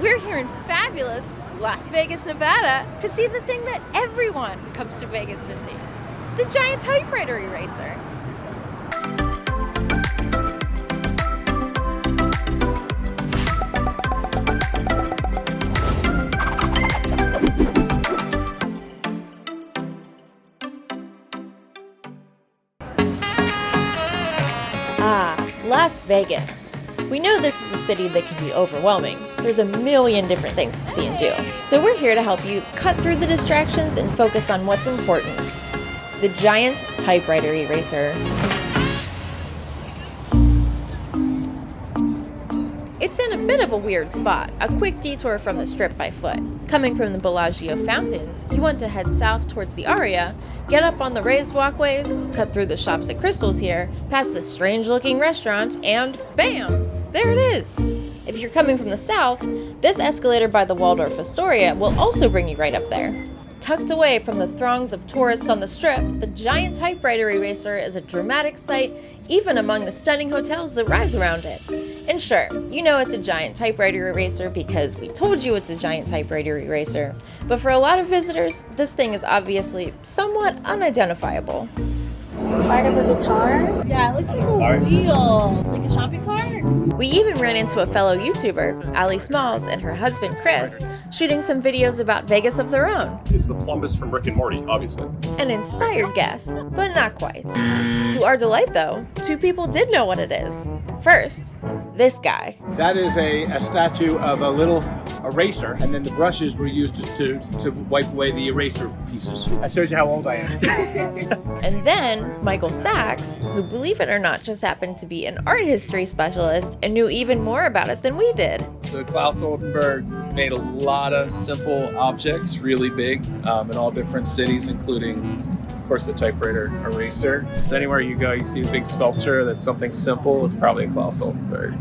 We're here in fabulous Las Vegas, Nevada to see the thing that everyone comes to Vegas to see, the Giant Typewriter Eraser. Las Vegas. We know this is a city that can be overwhelming. There's a million different things to see and do. So we're here to help you cut through the distractions and focus on what's important. The Giant Typewriter Eraser. It's in a bit of a weird spot, a quick detour from the Strip by foot. Coming from the Bellagio fountains, you want to head south towards the Aria, get up on the raised walkways, cut through the shops at Crystal's here, past this strange-looking restaurant, and bam! There it is! If you're coming from the south, this escalator by the Waldorf Astoria will also bring you right up there. Tucked away from the throngs of tourists on the Strip, the Giant Typewriter Eraser is a dramatic sight even among the stunning hotels that rise around it. And sure, you know it's a giant typewriter eraser because we told you it's a giant typewriter eraser, but for a lot of visitors, this thing is obviously somewhat unidentifiable. Part of a guitar? Yeah, it looks like a wheel, like a shopping cart. We even ran into a fellow YouTuber, Ali Smalls, and her husband Chris, shooting some videos about Vegas of their own. It's the Plumbus from Rick and Morty, obviously. An inspired guess, but not quite. To our delight, though, two people did know what it is. First, this guy. That is a statue of a little eraser, and then the brushes were used to wipe away the eraser pieces. That shows you how old I am. And then Michael Sachs, who, believe it or not, just happened to be an art history specialist and knew even more about it than we did. So Claes Oldenburg made a lot of simple objects, really big, in all different cities, including, of course, the typewriter eraser. So anywhere you go, you see a big sculpture that's something simple, it's probably a Claes Oldenburg.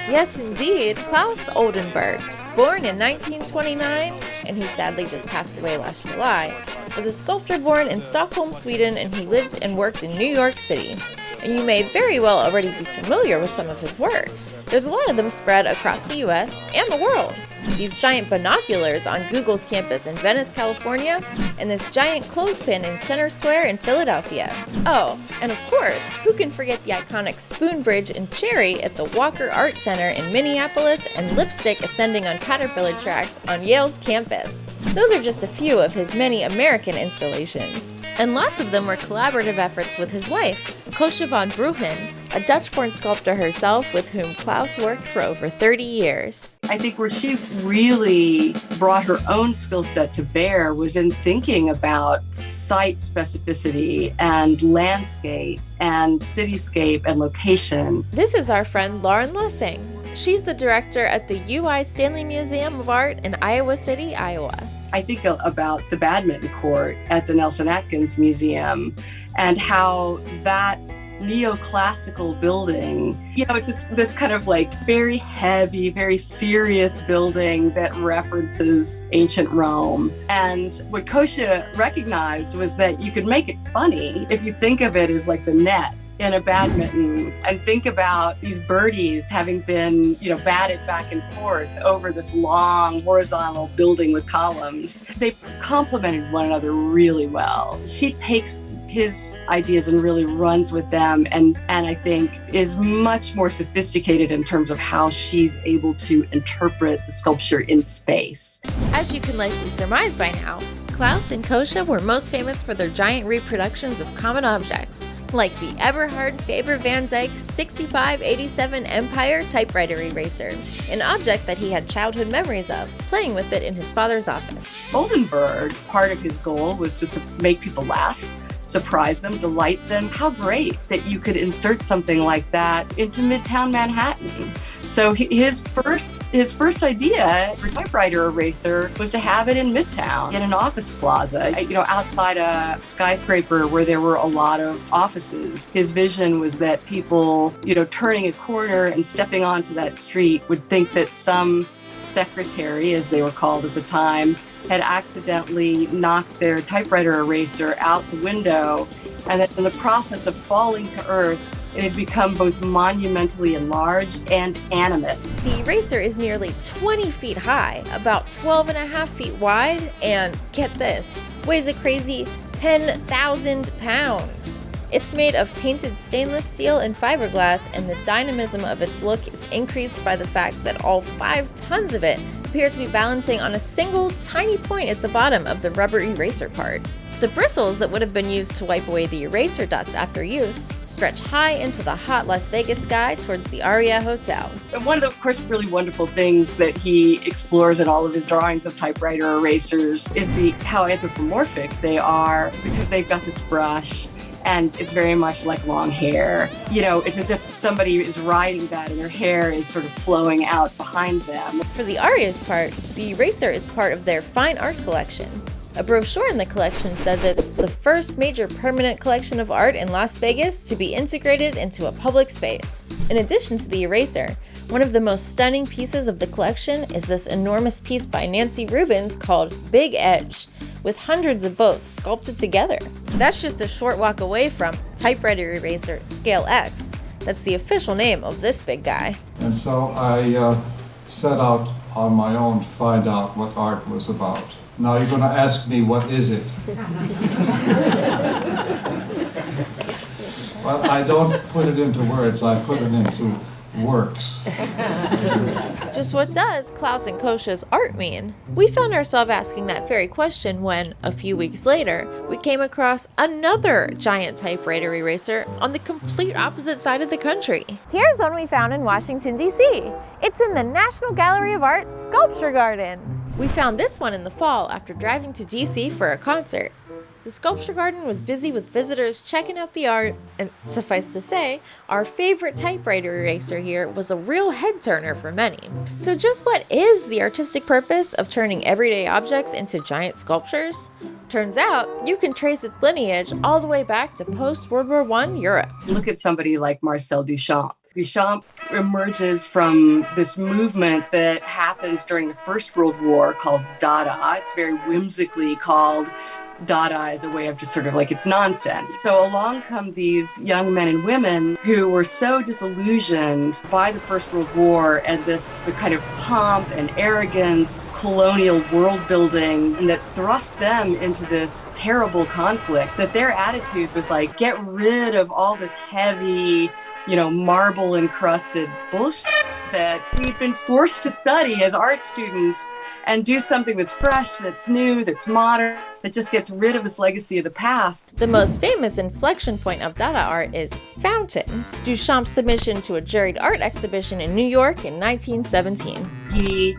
Yes, indeed, Claes Oldenburg, born in 1929 and who sadly just passed away last July, was a sculptor born in Stockholm, Sweden, and who lived and worked in New York City. And you may very well already be familiar with some of his work. There's a lot of them spread across the US and the world. These giant binoculars on Google's campus in Venice, California, and this giant clothespin in Center Square in Philadelphia. Oh, and of course, who can forget the iconic Spoon Bridge and Cherry at the Walker Art Center in Minneapolis and lipstick ascending on Caterpillar tracks on Yale's campus. Those are just a few of his many American installations. And lots of them were collaborative efforts with his wife, Coosje van Bruggen, a Dutch-born sculptor herself with whom Claes worked for over 30 years. I think where she really brought her own skill set to bear was in thinking about site specificity and landscape and cityscape and location. This is our friend Lauren Lessing. She's the director at the UI Stanley Museum of Art in Iowa City, Iowa. I think about the badminton court at the Nelson Atkins Museum and how that neoclassical building, it's just this kind of like very heavy, very serious building that references ancient Rome. And what Coosje recognized was that you could make it funny if you think of it as like the net in a badminton and think about these birdies having been, batted back and forth over this long horizontal building with columns. They complemented one another really well. She takes his ideas and really runs with them and I think is much more sophisticated in terms of how she's able to interpret the sculpture in space. As you can likely surmise by now, Claes and Coosje were most famous for their giant reproductions of common objects, like the Eberhard Faber Van Dyck 6587 Empire typewriter eraser, an object that he had childhood memories of, playing with it in his father's office. Oldenburg, part of his goal was to make people laugh, surprise them, delight them. How great that you could insert something like that into Midtown Manhattan. So his first idea for typewriter eraser was to have it in Midtown, in an office plaza, outside a skyscraper where there were a lot of offices. His vision was that people, turning a corner and stepping onto that street would think that some secretary, as they were called at the time, had accidentally knocked their typewriter eraser out the window, and that in the process of falling to earth, it had become both monumentally enlarged and animate. The eraser is nearly 20 feet high, about 12.5 feet wide, and get this, weighs a crazy 10,000 pounds. It's made of painted stainless steel and fiberglass, and the dynamism of its look is increased by the fact that all 5 tons of it appear to be balancing on a single tiny point at the bottom of the rubber eraser part. The bristles that would have been used to wipe away the eraser dust after use stretch high into the hot Las Vegas sky towards the Aria Hotel. And one of the, of course, really wonderful things that he explores in all of his drawings of typewriter erasers is how anthropomorphic they are, because they've got this brush and it's very much like long hair. You know, it's as if somebody is riding that and their hair is sort of flowing out behind them. For the Aria's part, the eraser is part of their fine art collection. A brochure in the collection says it's the first major permanent collection of art in Las Vegas to be integrated into a public space. In addition to the eraser, one of the most stunning pieces of the collection is this enormous piece by Nancy Rubens called Big Edge, with hundreds of both sculpted together. That's just a short walk away from Typewriter Eraser Scale X. That's the official name of this big guy. And so I set out on my own to find out what art was about. Now you're going to ask me, what is it? Well, I don't put it into words, I put it into works. Just what does Claes and Coosje's art mean? We found ourselves asking that very question when, a few weeks later, we came across another giant typewriter eraser on the complete opposite side of the country. Here's one we found in Washington, D.C. It's in the National Gallery of Art Sculpture Garden. We found this one in the fall after driving to D.C. for a concert. The sculpture garden was busy with visitors checking out the art, and suffice to say, our favorite typewriter eraser here was a real head-turner for many. So just what is the artistic purpose of turning everyday objects into giant sculptures? Turns out, you can trace its lineage all the way back to post-World War I Europe. Look at somebody like Marcel Duchamp. Duchamp emerges from this movement that happens during the First World War called Dada. It's very whimsically called Dada as a way of just sort of like, it's nonsense. So along come these young men and women who were so disillusioned by the First World War and the kind of pomp and arrogance, colonial world building, and that thrust them into this terrible conflict, that their attitude was like, get rid of all this heavy, marble encrusted bullshit that we've been forced to study as art students, and do something that's fresh, that's new, that's modern, that just gets rid of this legacy of the past. The most famous inflection point of Dada art is Fountain, Duchamp's submission to a juried art exhibition in New York in 1917. He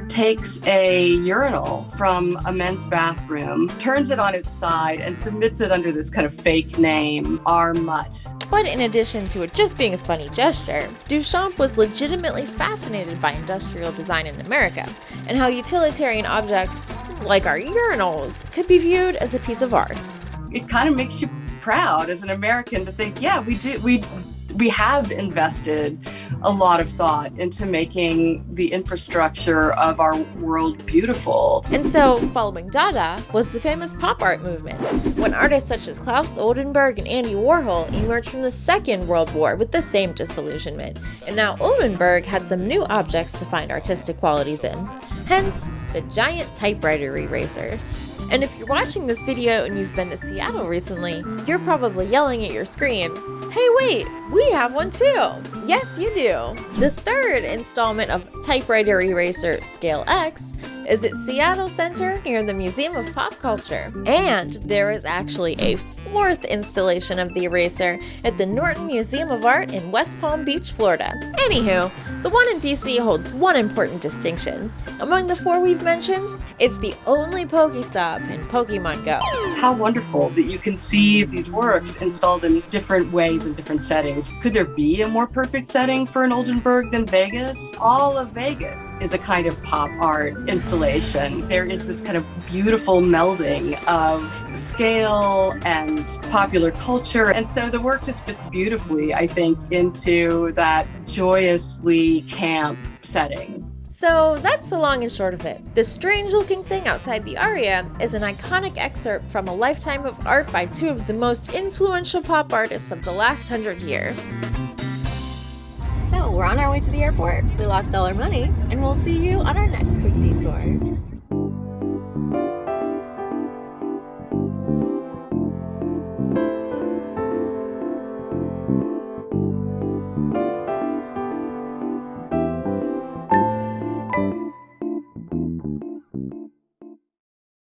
takes a urinal from a men's bathroom, turns it on its side, and submits it under this kind of fake name, R. Mutt. But in addition to it just being a funny gesture, Duchamp was legitimately fascinated by industrial design in America, and how utilitarian objects, like our urinals, could be viewed as a piece of art. It kind of makes you proud as an American to think, yeah, we have invested a lot of thought into making the infrastructure of our world beautiful. And so, following Dada was the famous pop art movement, when artists such as Claes Oldenburg and Andy Warhol emerged from the Second World War with the same disillusionment, and now Oldenburg had some new objects to find artistic qualities in. Hence, the giant typewriter erasers. And if you're watching this video and you've been to Seattle recently, you're probably yelling at your screen, "Hey wait, we have one too!" Yes, you do! The third installment of Typewriter Eraser Scale X is at Seattle Center near the Museum of Pop Culture. And there is actually a fourth installation of the eraser at the Norton Museum of Art in West Palm Beach, Florida. Anywho, the one in DC holds one important distinction. Among the 4 we've mentioned, it's the only Pokestop in Pokemon Go. It's how wonderful that you can see these works installed in different ways in different settings. Could there be a more perfect setting for an Oldenburg than Vegas? All of Vegas is a kind of pop art installation. There is this kind of beautiful melding of scale and popular culture. And so the work just fits beautifully, I think, into that joyously camp setting. So that's the long and short of it. This strange looking thing outside the Aria is an iconic excerpt from a lifetime of art by two of the most influential pop artists of the last 100 years. So we're on our way to the airport. We lost all our money, and we'll see you on our next quick